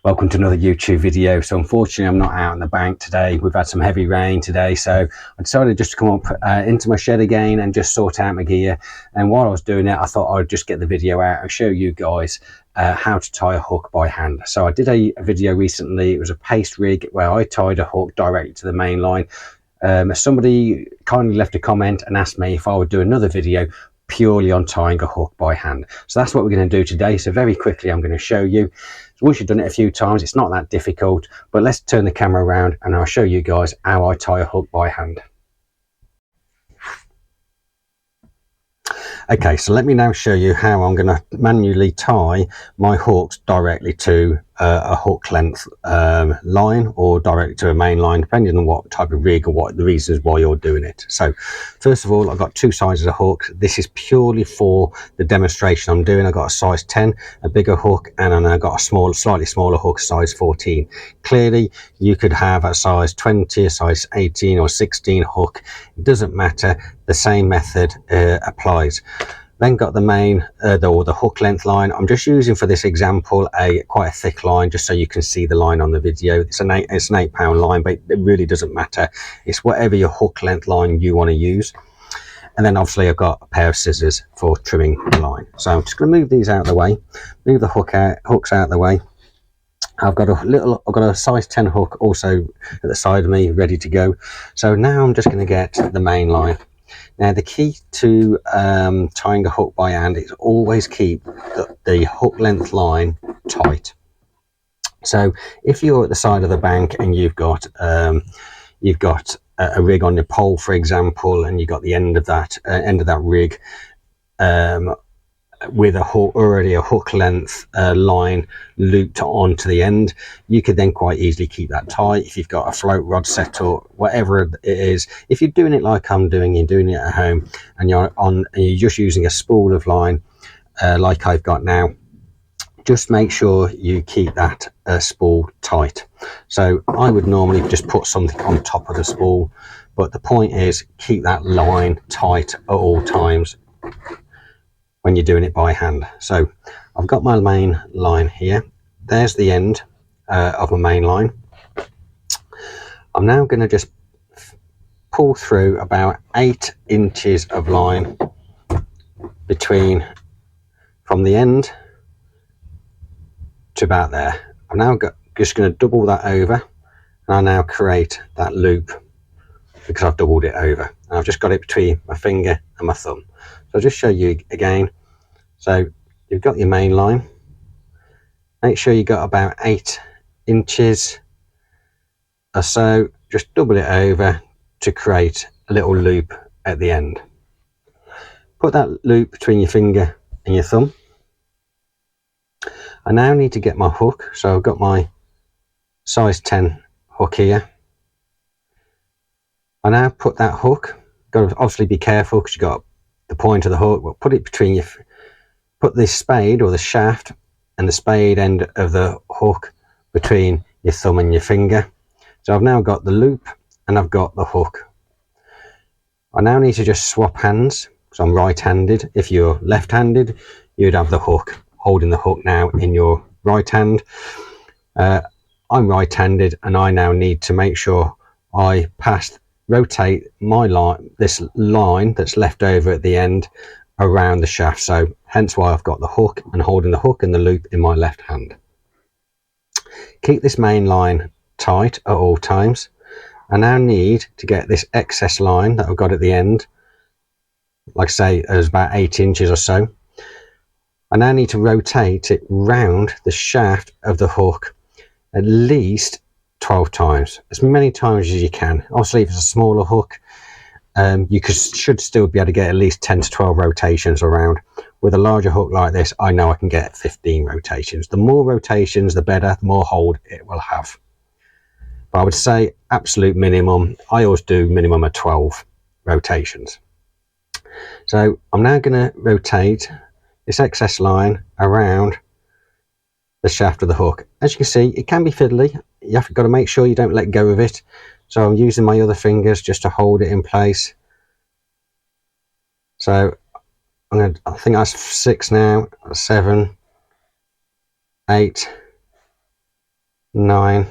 Welcome to another YouTube video. So unfortunately I'm not out on the bank today. We've had some heavy rain today, so I decided just to come up into my shed again and just sort out my gear. And while I was doing it, I thought I'd just get the video out and show you guys how to tie a hook by hand. So I did a video recently. It was a paste rig where I tied a hook directly to the main line. Somebody kindly left a comment and asked me if I would do another video purely on tying a hook by hand. So that's what we're going to do today. So very quickly I'm going to show you. So once you've done it a few times, it's not that difficult, but let's turn the camera around and I'll show you guys how I tie a hook by hand. Okay, so let me now show you how I'm going to manually tie my hooks directly to a hook length line, or directly to a main line, depending on what type of rig or what the reasons why you're doing it. So first of all, I've got two sizes of hook. This is purely for the demonstration I'm doing. I've got a size 10, a bigger hook, and then I've got a slightly smaller hook, size 14. Clearly you could have a size 20, a size 18 or 16 hook. It doesn't matter, the same method applies. Then got the main the hook length line. I'm just using for this example quite a thick line, just so you can see the line on the video. It's an 8-pound line, but it really doesn't matter. It's whatever your hook length line you want to use. And then obviously I've got a pair of scissors for trimming the line. So I'm just going to move these out of the way, move the hooks out of the way. I've got a size 10 hook also at the side of me, ready to go. So now I'm just going to get the main line. Now the key to tying a hook by hand is always keep the hook length line tight. So if you're at the side of the bank and you've got a rig on your pole, for example, and you've got the end of that rig with already a hook length line looped onto the end, you could then quite easily keep that tight. If you've got a float rod set or whatever it is, if you're doing it like I'm doing, you're doing it at home and you're just using a spool of line like I've got now, just make sure you keep that spool tight. So I would normally just put something on top of the spool, but the point is keep that line tight at all times when you're doing it by hand. So I've got my main line here. There's the end of my main line. I'm now going to just pull through about 8 inches of line from the end to about there. I'm now just going to double that over, and I now create that loop because I've doubled it over, and I've just got it between my finger and my thumb. So I'll just show you again. So you've got your main line, make sure you got about 8 inches or so, just double it over to create a little loop at the end. Put that loop between your finger and your thumb. I now need to get my hook, so I've got my size 10 hook here. I now put that hook, got to obviously be careful because you've got the point of the hook, but put it between your put this spade or the shaft and the spade end of the hook between your thumb and your finger. So I've now got the loop and I've got the hook. I now need to just swap hands, so I'm right-handed. If you're left-handed, you'd have the hook, holding the hook now in your right hand. I'm right-handed, and I now need to make sure I rotate my line, this line that's left over at the end, around the shaft. So hence why I've got the hook and holding the hook and the loop in my left hand. Keep this main line tight at all times. I now need to get this excess line that I've got at the end, like I say, there's about 8 inches or so. I now need to rotate it round the shaft of the hook at least 12 times, as many times as you can. Obviously if it's a smaller hook, you should still be able to get at least 10 to 12 rotations around. With a larger hook like this, I know I can get 15 rotations. The more rotations, the better, the more hold it will have. But I would say absolute minimum, I always do minimum of 12 rotations. So I'm now going to rotate this excess line around the shaft of the hook. As you can see, it can be fiddly. You've got to make sure you don't let go of it. So I'm using my other fingers just to hold it in place. So I think that's 6 now, 7, 8, 9,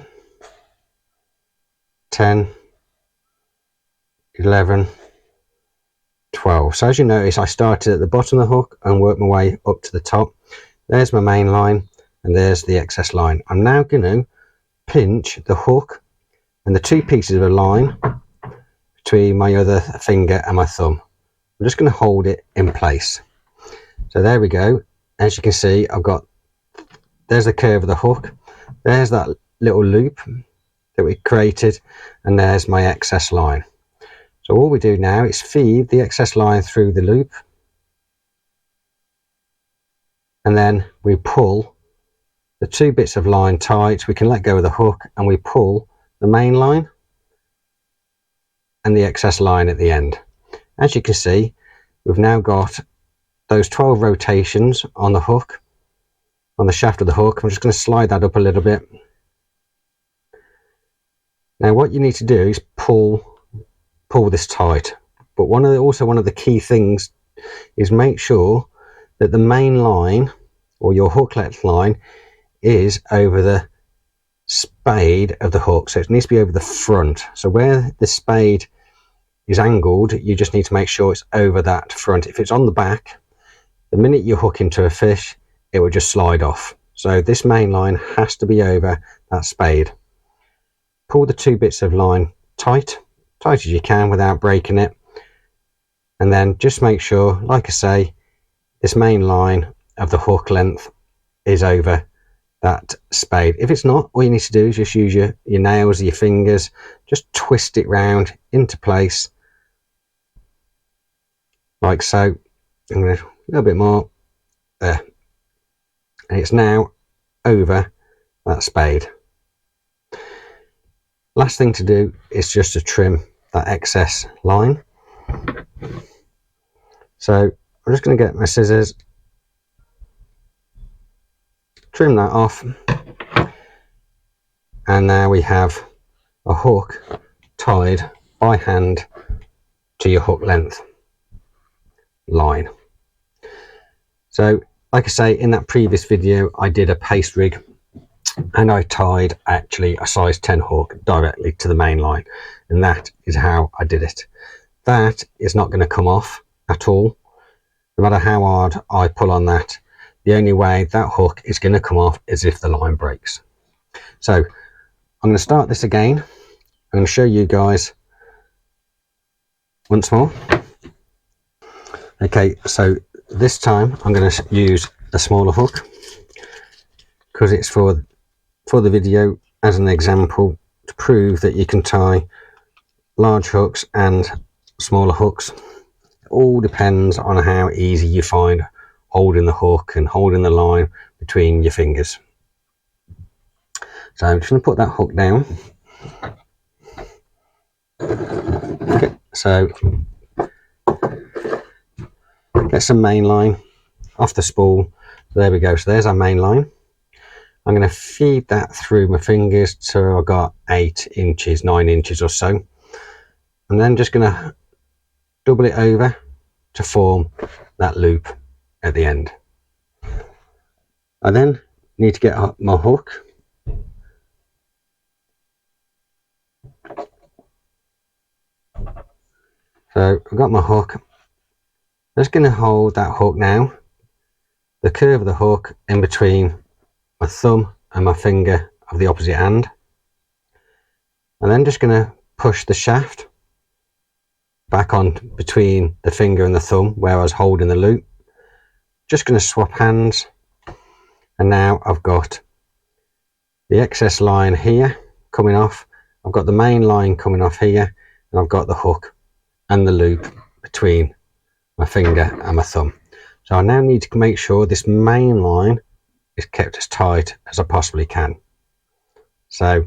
10, 11, 12. So as you notice, I started at the bottom of the hook and worked my way up to the top. There's my main line and there's the excess line. I'm now going to pinch the hook and the two pieces of a line between my other finger and my thumb. I'm just going to hold it in place. So there we go. As you can see, there's the curve of the hook, there's that little loop that we created, and there's my excess line. So all we do now is feed the excess line through the loop, and then we pull the two bits of line tight. We can let go of the hook and we pull the main line and the excess line at the end. As you can see, we've now got those 12 rotations on the hook, on the shaft of the hook. I'm just going to slide that up a little bit. Now what you need to do is pull this tight, but one of the key things is make sure that the main line or your hook length line is over the spade of the hook, so it needs to be over the front. So where the spade is angled, you just need to make sure it's over that front. If it's on the back, the minute you hook into a fish, it will just slide off. So this main line has to be over that spade. Pull the two bits of line tight as you can without breaking it, and then just make sure, like I say, this main line of the hook length is over that spade. If it's not, all you need to do is just use your nails or your fingers, just twist it round into place like so. I'm going to a little bit more there, and it's now over that spade. Last thing to do is just to trim that excess line. So I'm just going to get my scissors, trim that off, and now we have a hook tied by hand to your hook length line. So like I say, in that previous video I did a paste rig and I tied actually a size 10 hook directly to the main line, and that is how I did it. That is not going to come off at all. No matter how hard I pull on that, the only way that hook is going to come off is if the line breaks. So I'm going to start this again. I'm going to show you guys once more. Okay, so this time I'm going to use a smaller hook because it's for the video as an example, to prove that you can tie large hooks and smaller hooks. It all depends on how easy you find holding the hook and holding the line between your fingers. So I'm just going to put that hook down. Okay, so get some main line off the spool. So there we go. So there's our main line. I'm going to feed that through my fingers till I got 8 inches, 9 inches or so. I'm then just going to double it over to form that loop at the end. I then need to get up my hook. So I've got my hook. I'm just going to hold that hook now, the curve of the hook in between my thumb and my finger of the opposite hand. And then just going to push the shaft back on between the finger and the thumb where I was holding the loop. Just going to swap hands, and now I've got the excess line here coming off, I've got the main line coming off here, and I've got the hook and the loop between my finger and my thumb. So I now need to make sure this main line is kept as tight as I possibly can. So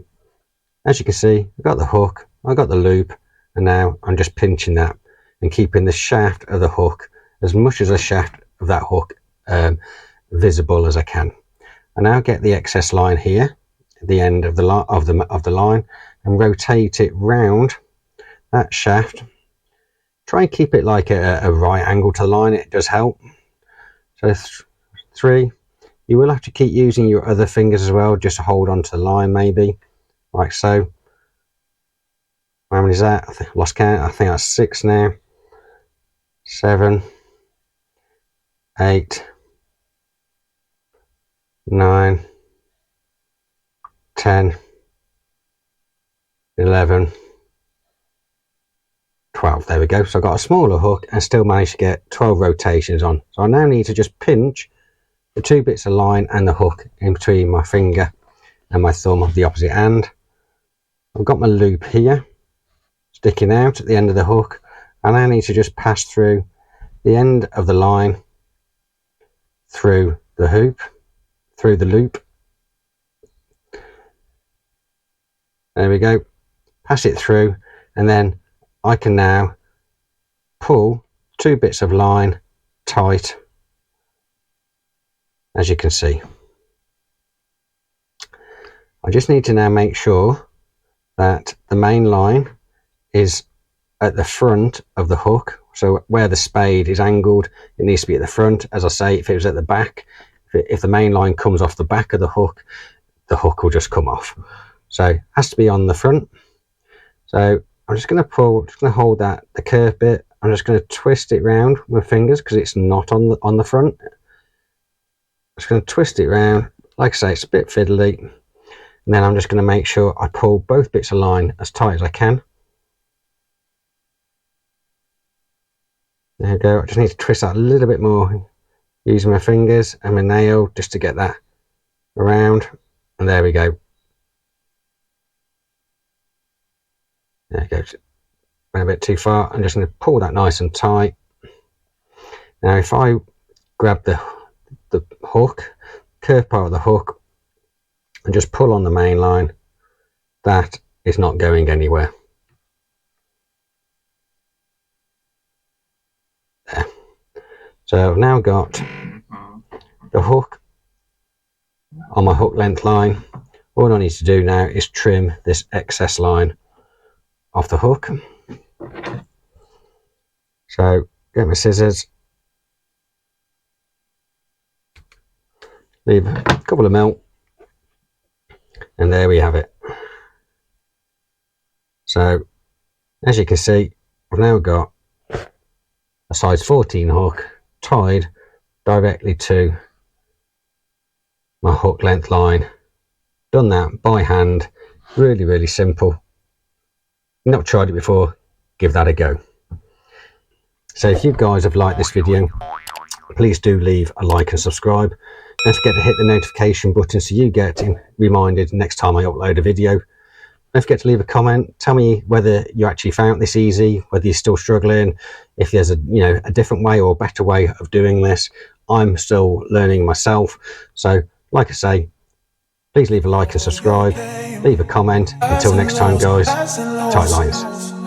as you can see, I've got the hook, I've got the loop, and now I'm just pinching that and keeping the shaft of the hook, as much as the shaft of that hook, visible as I can. I now get the excess line here at the end of the line and rotate it round that shaft. Try and keep it like a right angle to the line, it does help. So 3, You will have to keep using your other fingers as well, just to hold on to the line, maybe like so. How many is that? I think, lost count. I think that's 6 now. 7, 8, 9, 10, 11, 12. There we go. So I've got a smaller hook and still managed to get 12 rotations on. So I now need to just pinch the 2 bits of line and the hook in between my finger and my thumb of the opposite hand. I've got my loop here sticking out at the end of the hook, and I need to just pass through the end of the line through the hoop, through the loop. There we go. Pass it through, and then I can now pull 2 bits of line tight, as you can see. I just need to now make sure that the main line is at the front of the hook. So where the spade is angled, it needs to be at the front. As I say, if it was at the back, if the main line comes off the back of the hook will just come off. So it has to be on the front. So I'm just going to pull, just going to hold that, the curve bit. I'm just going to twist it round with my fingers because it's not on the front. I'm just going to twist it round. Like I say, it's a bit fiddly. And then I'm just going to make sure I pull both bits of line as tight as I can. There we go. I just need to twist that a little bit more using my fingers and my nail just to get that around. And there we go. There it goes. Went a bit too far. I'm just going to pull that nice and tight. Now if I grab the hook, curved part of the hook, and just pull on the main line, that is not going anywhere. There. So I've now got the hook on my hook length line. All I need to do now is trim this excess line off the hook. So get my scissors, leave a couple of mil, and there we have it. So as you can see, I've now got a size 14 hook tied directly to my hook length line. Done that by hand, really simple. Not tried it before, give that a go. So if you guys have liked this video, please do leave a like and subscribe. Don't forget to hit the notification button so you get reminded next time I upload a video. Don't forget to leave a comment. Tell me whether you actually found this easy, whether you're still struggling, if there's a different way or a better way of doing this. I'm still learning myself. So like I say, please leave a like and subscribe, leave a comment. Until next time guys, tight lines.